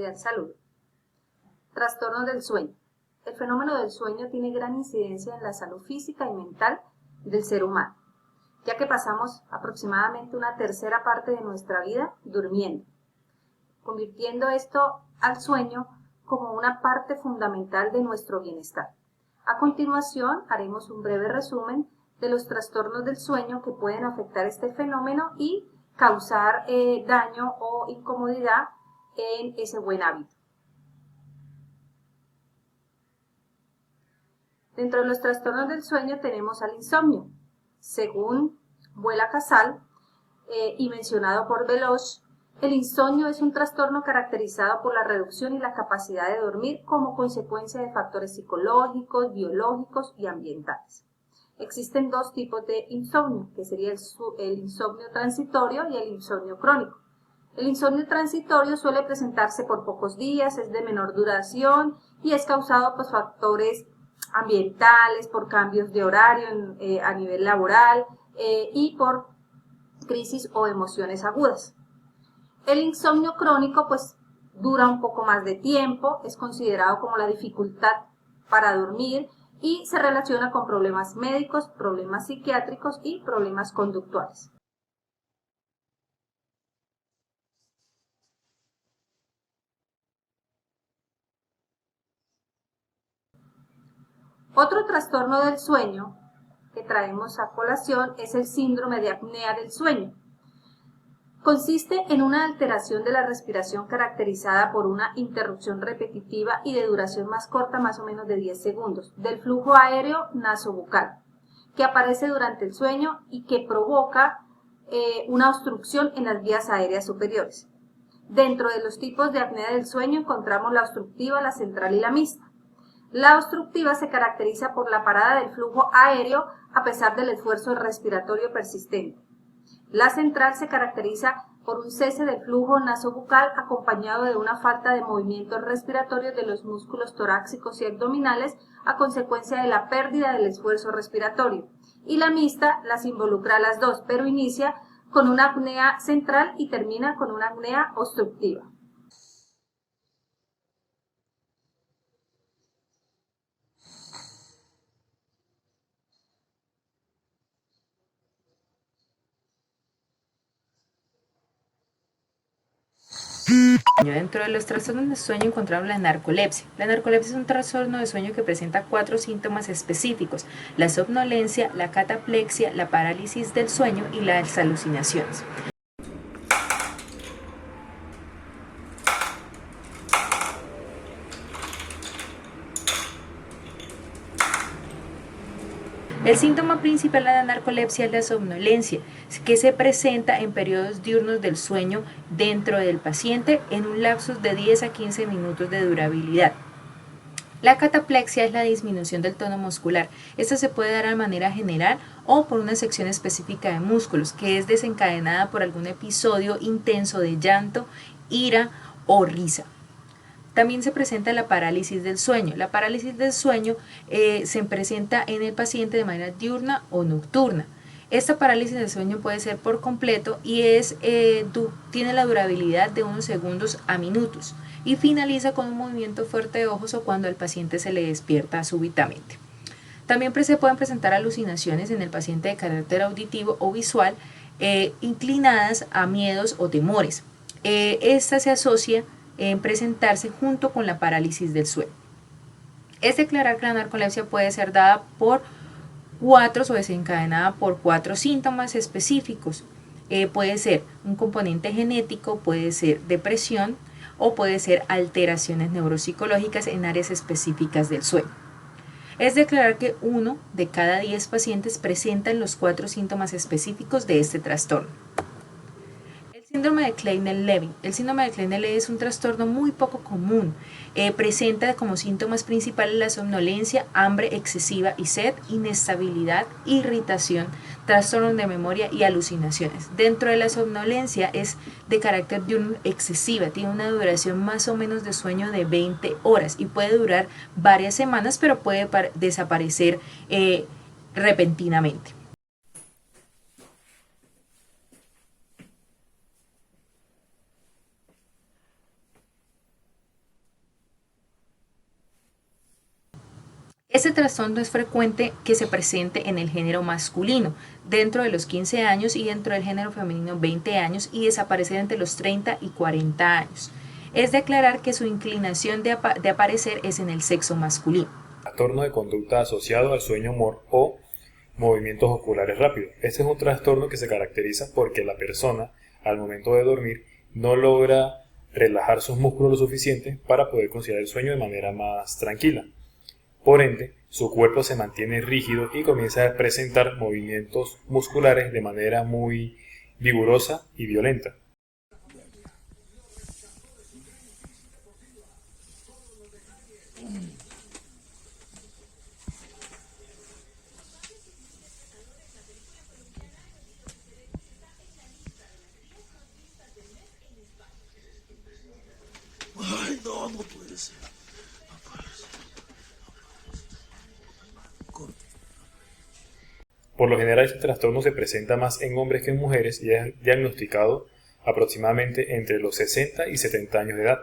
Cordial Salud. Trastornos del sueño. El fenómeno del sueño tiene gran incidencia en la salud física y mental del ser humano, ya que pasamos aproximadamente una tercera parte de nuestra vida durmiendo, convirtiendo esto al sueño como una parte fundamental de nuestro bienestar. A continuación, haremos un breve resumen de los trastornos del sueño que pueden afectar este fenómeno y causar daño o incomodidad en ese buen hábito. Dentro de los trastornos del sueño tenemos al insomnio. Según Vuela Casal y mencionado por Veloz, el insomnio es un trastorno caracterizado por la reducción y la capacidad de dormir como consecuencia de factores psicológicos, biológicos y ambientales. Existen dos tipos de insomnio, que sería el insomnio transitorio y el insomnio crónico. El insomnio transitorio suele presentarse por pocos días, es de menor duración y es causado por factores ambientales, por cambios de horario a nivel laboral y por crisis o emociones agudas. El insomnio crónico pues dura un poco más de tiempo, es considerado como la dificultad para dormir y se relaciona con problemas médicos, problemas psiquiátricos y problemas conductuales. Otro trastorno del sueño que traemos a colación es el síndrome de apnea del sueño. Consiste en una alteración de la respiración caracterizada por una interrupción repetitiva y de duración más corta, más o menos de 10 segundos, del flujo aéreo nasobucal, que aparece durante el sueño y que provoca una obstrucción en las vías aéreas superiores. Dentro de los tipos de apnea del sueño encontramos la obstructiva, la central y la mixta. La obstructiva se caracteriza por la parada del flujo aéreo a pesar del esfuerzo respiratorio persistente. La central se caracteriza por un cese del flujo nasobucal acompañado de una falta de movimientos respiratorios de los músculos torácicos y abdominales a consecuencia de la pérdida del esfuerzo respiratorio. Y la mixta las involucra a las dos, pero inicia con una apnea central y termina con una apnea obstructiva. Dentro de los trastornos de sueño encontramos la narcolepsia. La narcolepsia es un trastorno de sueño que presenta 4 síntomas específicos: la somnolencia, la cataplexia, la parálisis del sueño y las alucinaciones. El síntoma principal de la narcolepsia es la somnolencia, que se presenta en periodos diurnos del sueño dentro del paciente en un lapsus de 10 a 15 minutos de durabilidad. La cataplexia es la disminución del tono muscular. Esta se puede dar de manera general o por una sección específica de músculos, que es desencadenada por algún episodio intenso de llanto, ira o risa. También se presenta la parálisis del sueño. La parálisis del sueño se presenta en el paciente de manera diurna o nocturna. Esta parálisis del sueño puede ser por completo y tiene la durabilidad de unos segundos a minutos y finaliza con un movimiento fuerte de ojos o cuando al paciente se le despierta súbitamente. También se pueden presentar alucinaciones en el paciente de carácter auditivo o visual inclinadas a miedos o temores. Esta se asocia en presentarse junto con la parálisis del sueño. Es declarar que la narcolepsia puede ser dada por 4 o desencadenada por 4 síntomas específicos. Puede ser un componente genético, puede ser depresión o puede ser alteraciones neuropsicológicas en áreas específicas del sueño. Es declarar que 1 de cada 10 pacientes presentan los 4 síntomas específicos de este trastorno. Síndrome de Kleiner-Levin. El síndrome de Kleiner-Levin es un trastorno muy poco común. Presenta como síntomas principales la somnolencia, hambre excesiva y sed, inestabilidad, irritación, trastorno de memoria y alucinaciones. Dentro de la somnolencia es de carácter diurno excesiva, tiene una duración más o menos de sueño de 20 horas y puede durar varias semanas, pero puede desaparecer repentinamente. Este trastorno es frecuente que se presente en el género masculino dentro de los 15 años y dentro del género femenino 20 años y desaparecer entre los 30 y 40 años. Es de aclarar que su inclinación de aparecer es en el sexo masculino. Trastorno de conducta asociado al sueño o movimientos oculares rápidos. Este es un trastorno que se caracteriza porque la persona, al momento de dormir, no logra relajar sus músculos lo suficiente para poder conciliar el sueño de manera más tranquila. Por ende, su cuerpo se mantiene rígido y comienza a presentar movimientos musculares de manera muy vigorosa y violenta. Ay, no, no puede ser. Por lo general, este trastorno se presenta más en hombres que en mujeres y es diagnosticado aproximadamente entre los 60 y 70 años de edad.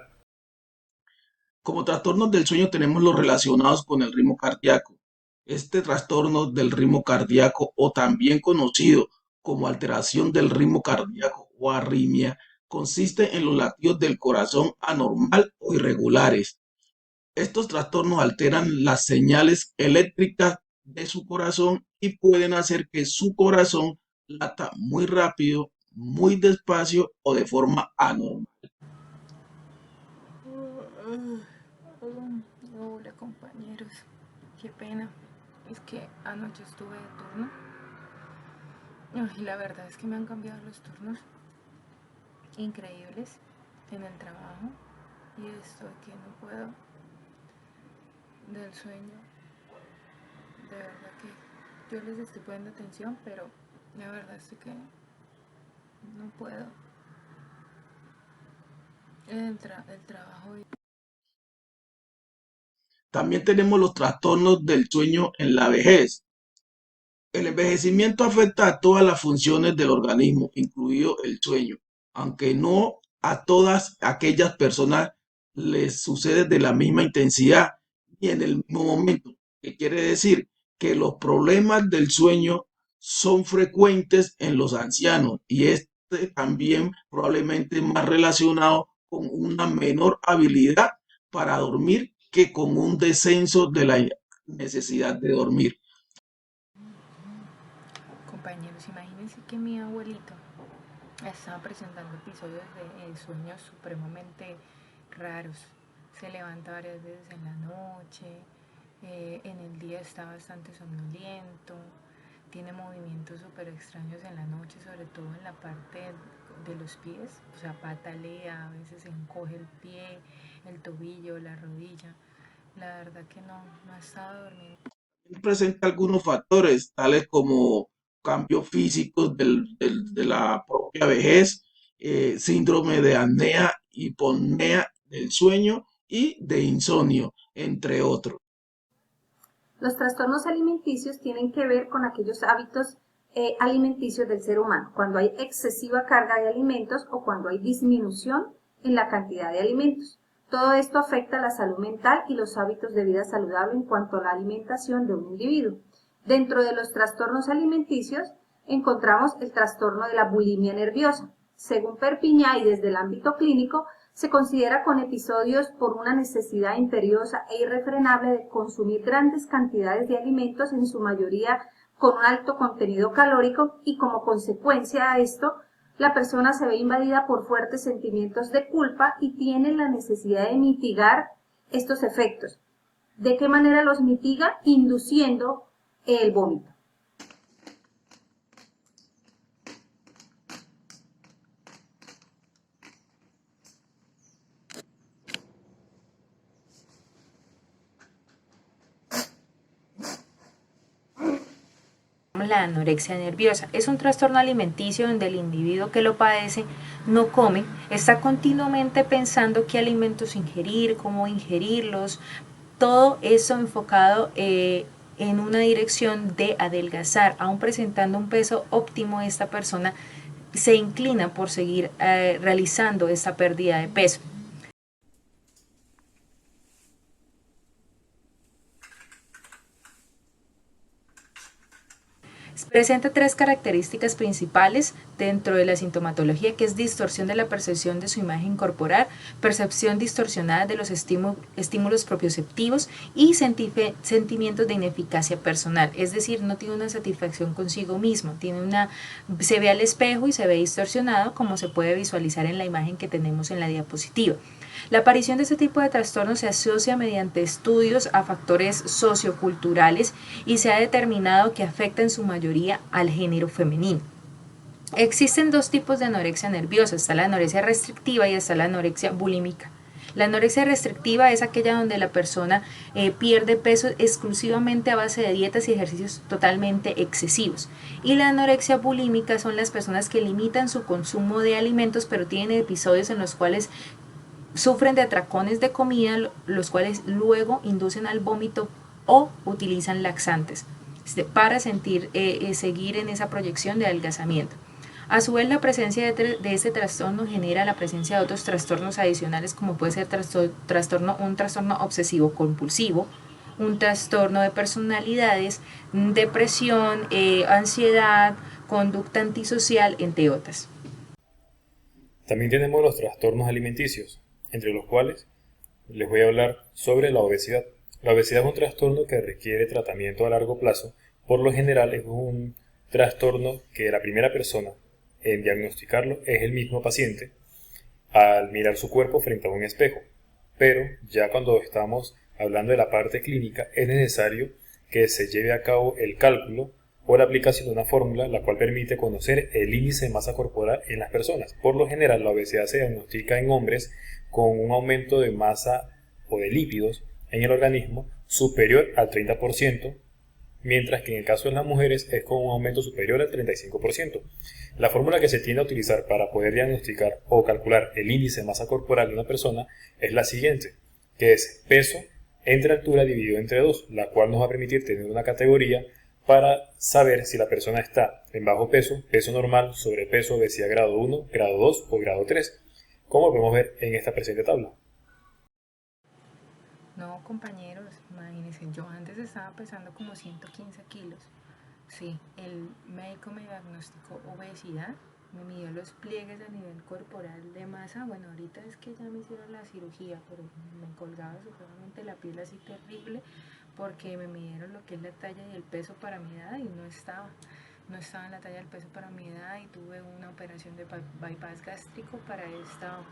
Como trastornos del sueño tenemos los relacionados con el ritmo cardíaco. Este trastorno del ritmo cardíaco, o también conocido como alteración del ritmo cardíaco o arritmia, consiste en los latidos del corazón anormal o irregulares. Estos trastornos alteran las señales eléctricas de su corazón y pueden hacer que su corazón lata muy rápido, muy despacio o de forma anormal. Hola compañeros, qué pena, es que anoche estuve de turno y la verdad es que me han cambiado los turnos increíbles en el trabajo y estoy que no puedo del sueño, de verdad que yo les estoy poniendo atención, pero la verdad es que no puedo el trabajo. También tenemos los trastornos del sueño en la vejez. El envejecimiento afecta a todas las funciones del organismo, incluido el sueño, aunque no a todas aquellas personas les sucede de la misma intensidad y en el mismo momento. ¿Qué quiere decir? Que los problemas del sueño son frecuentes en los ancianos y este también probablemente más relacionado con una menor habilidad para dormir que con un descenso de la necesidad de dormir. Compañeros, imagínense que mi abuelito estaba presentando episodios de sueños supremamente raros. Se levanta varias veces en la noche, en el día está bastante somnoliento, tiene movimientos súper extraños en la noche, sobre todo en la parte de los pies, o sea, patalea, a veces encoge el pie, el tobillo, la rodilla. La verdad que no ha estado durmiendo. Presenta algunos factores, tales como cambios físicos de la propia vejez, síndrome de apnea, hiponea del sueño y de insomnio, entre otros. Los trastornos alimenticios tienen que ver con aquellos hábitos alimenticios del ser humano, cuando hay excesiva carga de alimentos o cuando hay disminución en la cantidad de alimentos. Todo esto afecta la salud mental y los hábitos de vida saludable en cuanto a la alimentación de un individuo. Dentro de los trastornos alimenticios encontramos el trastorno de la bulimia nerviosa. Según Perpiñá y desde el ámbito clínico, se considera con episodios por una necesidad imperiosa e irrefrenable de consumir grandes cantidades de alimentos, en su mayoría con un alto contenido calórico, y como consecuencia a esto, la persona se ve invadida por fuertes sentimientos de culpa y tiene la necesidad de mitigar estos efectos. ¿De qué manera los mitiga? Induciendo el vómito. La anorexia nerviosa es un trastorno alimenticio donde el individuo que lo padece no come, está continuamente pensando qué alimentos ingerir, cómo ingerirlos, todo eso enfocado en una dirección de adelgazar. Aún presentando un peso óptimo, esta persona se inclina por seguir realizando esta pérdida de peso. Presenta tres características principales dentro de la sintomatología, que es distorsión de la percepción de su imagen corporal, percepción distorsionada de los estímulos propioceptivos y sentimientos de ineficacia personal, es decir, no tiene una satisfacción consigo mismo, se ve al espejo y se ve distorsionado, como se puede visualizar en la imagen que tenemos en la diapositiva. La aparición de este tipo de trastornos se asocia mediante estudios a factores socioculturales y se ha determinado que afecta en su mayoría al género femenino. Existen dos tipos de anorexia nerviosa, está la anorexia restrictiva y está la anorexia bulímica. La anorexia restrictiva es aquella donde la persona pierde peso exclusivamente a base de dietas y ejercicios totalmente excesivos. Y la anorexia bulímica son las personas que limitan su consumo de alimentos, pero tienen episodios en los cuales sufren de atracones de comida, los cuales luego inducen al vómito o utilizan laxantes para seguir en esa proyección de adelgazamiento. A su vez, la presencia de este trastorno genera la presencia de otros trastornos adicionales, como puede ser un trastorno obsesivo compulsivo, un trastorno de personalidades, depresión, ansiedad, conducta antisocial, entre otras. También tenemos los trastornos alimenticios, entre los cuales les voy a hablar sobre la obesidad. La obesidad es un trastorno que requiere tratamiento a largo plazo. Por lo general es un trastorno que la primera persona en diagnosticarlo es el mismo paciente al mirar su cuerpo frente a un espejo. Pero ya cuando estamos hablando de la parte clínica es necesario que se lleve a cabo el cálculo o la aplicación de una fórmula la cual permite conocer el índice de masa corporal en las personas. Por lo general la obesidad se diagnostica en hombres con un aumento de masa o de lípidos en el organismo superior al 30%, mientras que en el caso de las mujeres es con un aumento superior al 35%. La fórmula que se tiende a utilizar para poder diagnosticar o calcular el índice de masa corporal de una persona es la siguiente, que es peso entre altura dividido entre 2, la cual nos va a permitir tener una categoría para saber si la persona está en bajo peso, peso normal, sobrepeso, obesidad grado 1, grado 2 o grado 3, como podemos ver en esta presente tabla. No, compañeros, imagínense, yo antes estaba pesando como 115 kilos. Sí, el médico me diagnosticó obesidad, me midió los pliegues a nivel corporal de masa. Bueno, ahorita es que ya me hicieron la cirugía, pero me colgaba supremamente la piel así terrible, porque me midieron lo que es la talla y el peso para mi edad y no estaba en la talla del peso para mi edad, y tuve una operación de bypass gástrico para esta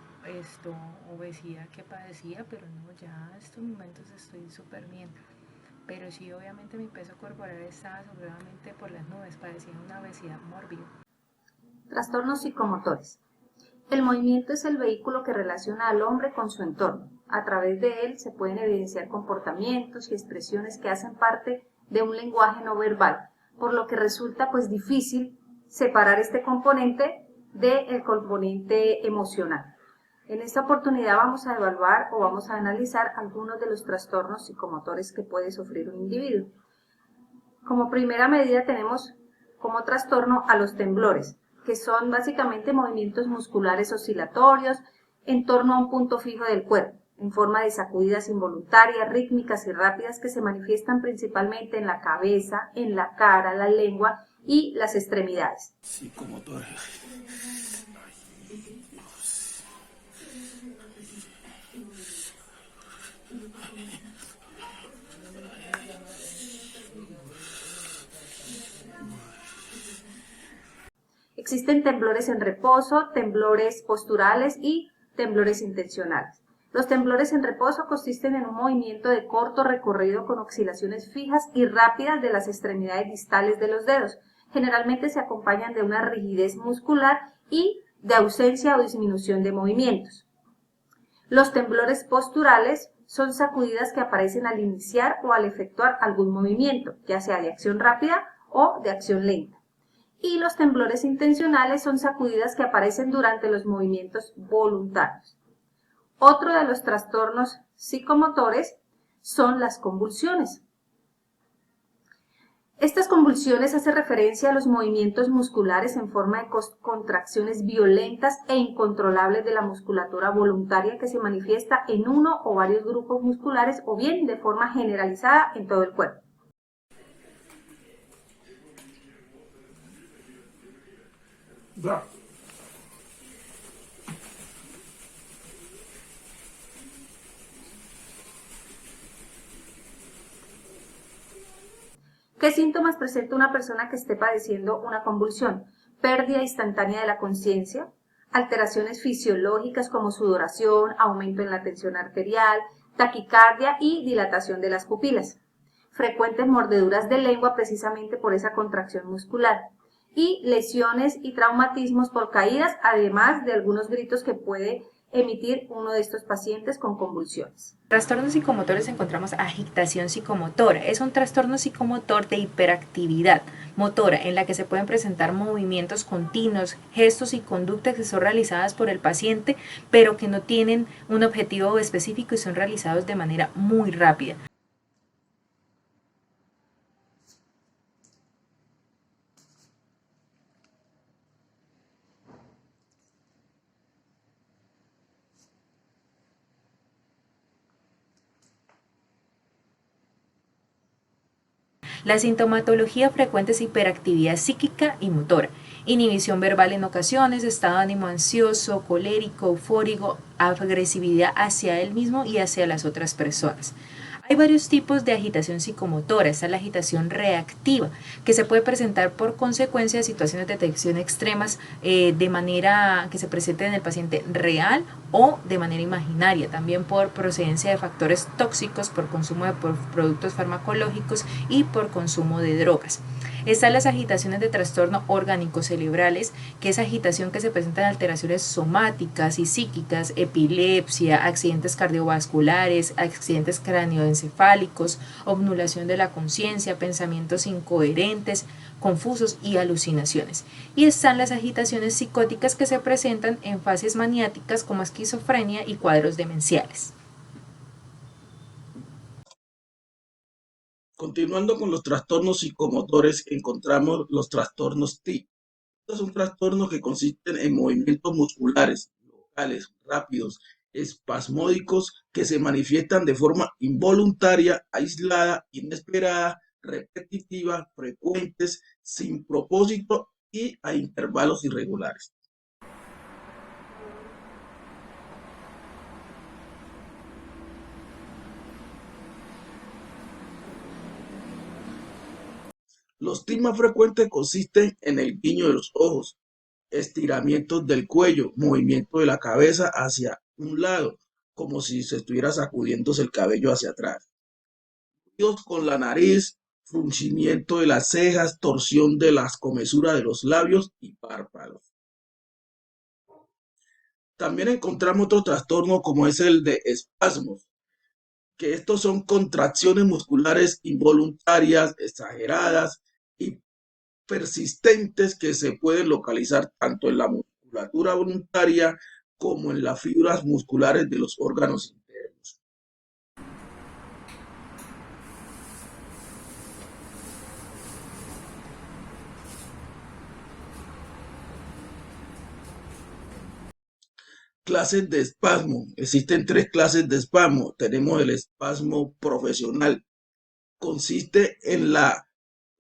obesidad que padecía, pero no, ya en estos momentos estoy súper bien. Pero sí, obviamente mi peso corporal estaba seguramente por las nubes, padecía una obesidad mórbida. Trastornos psicomotores. El movimiento es el vehículo que relaciona al hombre con su entorno. A través de él se pueden evidenciar comportamientos y expresiones que hacen parte de un lenguaje no verbal, por lo que resulta pues difícil separar este componente del componente emocional. En esta oportunidad vamos a evaluar o vamos a analizar algunos de los trastornos psicomotores que puede sufrir un individuo. Como primera medida tenemos como trastorno a los temblores, que son básicamente movimientos musculares oscilatorios en torno a un punto fijo del cuerpo, en forma de sacudidas involuntarias, rítmicas y rápidas que se manifiestan principalmente en la cabeza, en la cara, la lengua y las extremidades. Psicomotores. Existen temblores en reposo, temblores posturales y temblores intencionales. Los temblores en reposo consisten en un movimiento de corto recorrido con oscilaciones fijas y rápidas de las extremidades distales de los dedos. Generalmente se acompañan de una rigidez muscular y de ausencia o disminución de movimientos. Los temblores posturales son sacudidas que aparecen al iniciar o al efectuar algún movimiento, ya sea de acción rápida o de acción lenta. Y los temblores intencionales son sacudidas que aparecen durante los movimientos voluntarios. Otro de los trastornos psicomotores son las convulsiones. Estas convulsiones hacen referencia a los movimientos musculares en forma de contracciones violentas e incontrolables de la musculatura voluntaria que se manifiesta en uno o varios grupos musculares o bien de forma generalizada en todo el cuerpo. Bra. ¿Qué síntomas presenta una persona que esté padeciendo una convulsión? Pérdida instantánea de la conciencia, alteraciones fisiológicas como sudoración, aumento en la tensión arterial, taquicardia y dilatación de las pupilas. Frecuentes mordeduras de lengua precisamente por esa contracción muscular. Y lesiones y traumatismos por caídas, además de algunos gritos que puede emitir uno de estos pacientes con convulsiones. Trastornos psicomotores encontramos agitación psicomotora. Es un trastorno psicomotor de hiperactividad motora en la que se pueden presentar movimientos continuos, gestos y conductas que son realizadas por el paciente, pero que no tienen un objetivo específico y son realizados de manera muy rápida. La sintomatología frecuente es hiperactividad psíquica y motora, inhibición verbal en ocasiones, estado de ánimo ansioso, colérico, eufórico, agresividad hacia él mismo y hacia las otras personas. Hay varios tipos de agitación psicomotora. Esta es la agitación reactiva, que se puede presentar por consecuencia de situaciones de tensión extremas de manera que se presenten en el paciente real o de manera imaginaria, también por procedencia de factores tóxicos, por consumo de productos farmacológicos y por consumo de drogas. Están las agitaciones de trastorno orgánico cerebrales, que es agitación que se presenta en alteraciones somáticas y psíquicas, epilepsia, accidentes cardiovasculares, accidentes cráneoencefálicos, obnulación de la conciencia, pensamientos incoherentes, confusos y alucinaciones. Y están las agitaciones psicóticas que se presentan en fases maniáticas como esquizofrenia y cuadros demenciales. Continuando con los trastornos psicomotores, encontramos los trastornos TIC. Estos son trastornos que consisten en movimientos musculares, locales, rápidos, espasmódicos, que se manifiestan de forma involuntaria, aislada, inesperada, repetitiva, frecuentes, sin propósito y a intervalos irregulares. Los tics más frecuentes consisten en el guiño de los ojos, estiramientos del cuello, movimiento de la cabeza hacia un lado, como si se estuviera sacudiéndose el cabello hacia atrás. Ruidos con la nariz, fruncimiento de las cejas, torsión de las comesuras de los labios y párpados. También encontramos otro trastorno como es el de espasmos, que estos son contracciones musculares involuntarias, exageradas y persistentes que se pueden localizar tanto en la musculatura voluntaria como en las fibras musculares de los órganos internos. Clases de espasmo. Existen tres clases de espasmo. Tenemos el espasmo profesional. Consiste en la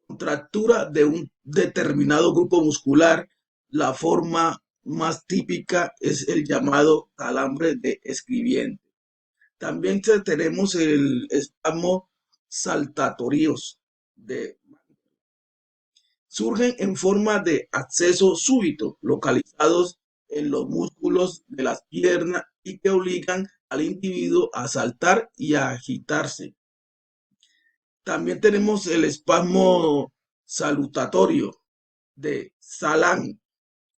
contractura de un determinado grupo muscular. La forma más típica es el llamado calambre de escribiente. También tenemos el espasmo saltatorios. Surgen en forma de acceso súbito, localizados en los músculos de las piernas y que obligan al individuo a saltar y a agitarse. También tenemos el espasmo salutatorio de Salan.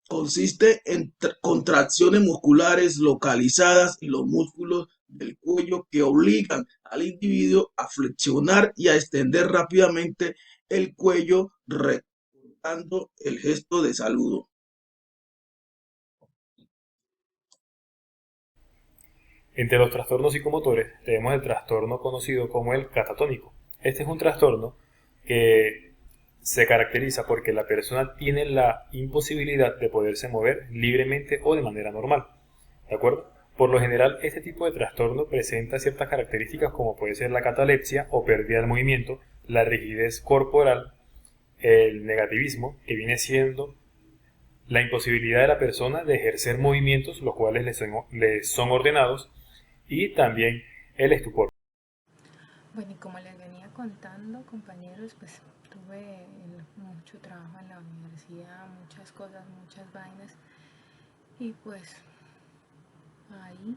Consiste en contracciones musculares localizadas en los músculos del cuello que obligan al individuo a flexionar y a extender rápidamente el cuello, recordando el gesto de saludo. Entre los trastornos psicomotores tenemos el trastorno conocido como el catatónico. Este es un trastorno que se caracteriza porque la persona tiene la imposibilidad de poderse mover libremente o de manera normal. ¿De acuerdo? Por lo general, este tipo de trastorno presenta ciertas características como puede ser la catalepsia o pérdida del movimiento, la rigidez corporal, el negativismo, que viene siendo la imposibilidad de la persona de ejercer movimientos los cuales le son ordenados, y también el estupor. Bueno, y como les venía contando, compañeros, pues tuve mucho trabajo en la universidad, muchas cosas, muchas vainas, y pues ahí.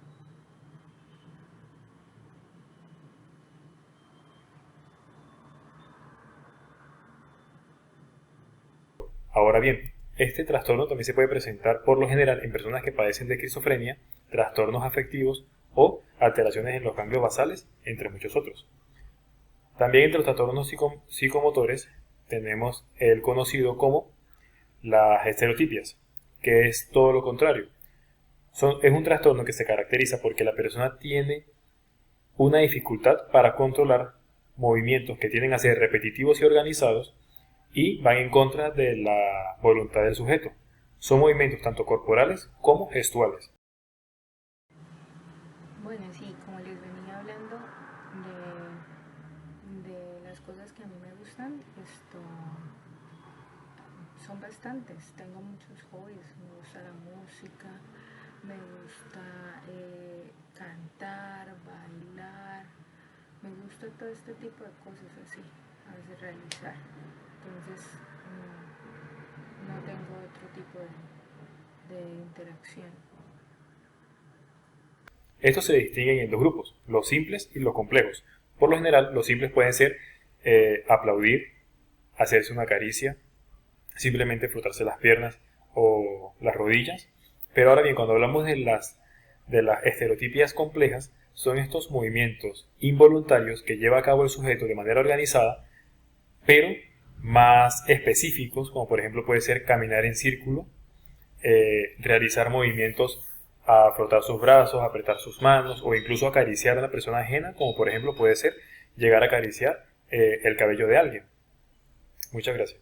Ahora bien, este trastorno también se puede presentar por lo general en personas que padecen de esquizofrenia, trastornos afectivos o alteraciones en los ganglios basales, entre muchos otros. También entre los trastornos psicomotores tenemos el conocido como las estereotipias, que es todo lo contrario. Es un trastorno que se caracteriza porque la persona tiene una dificultad para controlar movimientos que tienden a ser repetitivos y organizados y van en contra de la voluntad del sujeto. Son movimientos tanto corporales como gestuales. Bueno, sí, como les venía hablando de las cosas que a mí me gustan, son bastantes. Tengo muchos hobbies, me gusta la música, me gusta cantar, bailar, me gusta todo este tipo de cosas así, a veces realizar. Entonces, no tengo otro tipo de interacción. Estos se distinguen en dos grupos, los simples y los complejos. Por lo general, los simples pueden ser aplaudir, hacerse una caricia, simplemente frotarse las piernas o las rodillas. Pero ahora bien, cuando hablamos de las estereotipias complejas, son estos movimientos involuntarios que lleva a cabo el sujeto de manera organizada, pero más específicos, como por ejemplo puede ser caminar en círculo, realizar movimientos a frotar sus brazos, apretar sus manos o incluso acariciar a una persona ajena, como por ejemplo puede ser llegar a acariciar el cabello de alguien. Muchas gracias.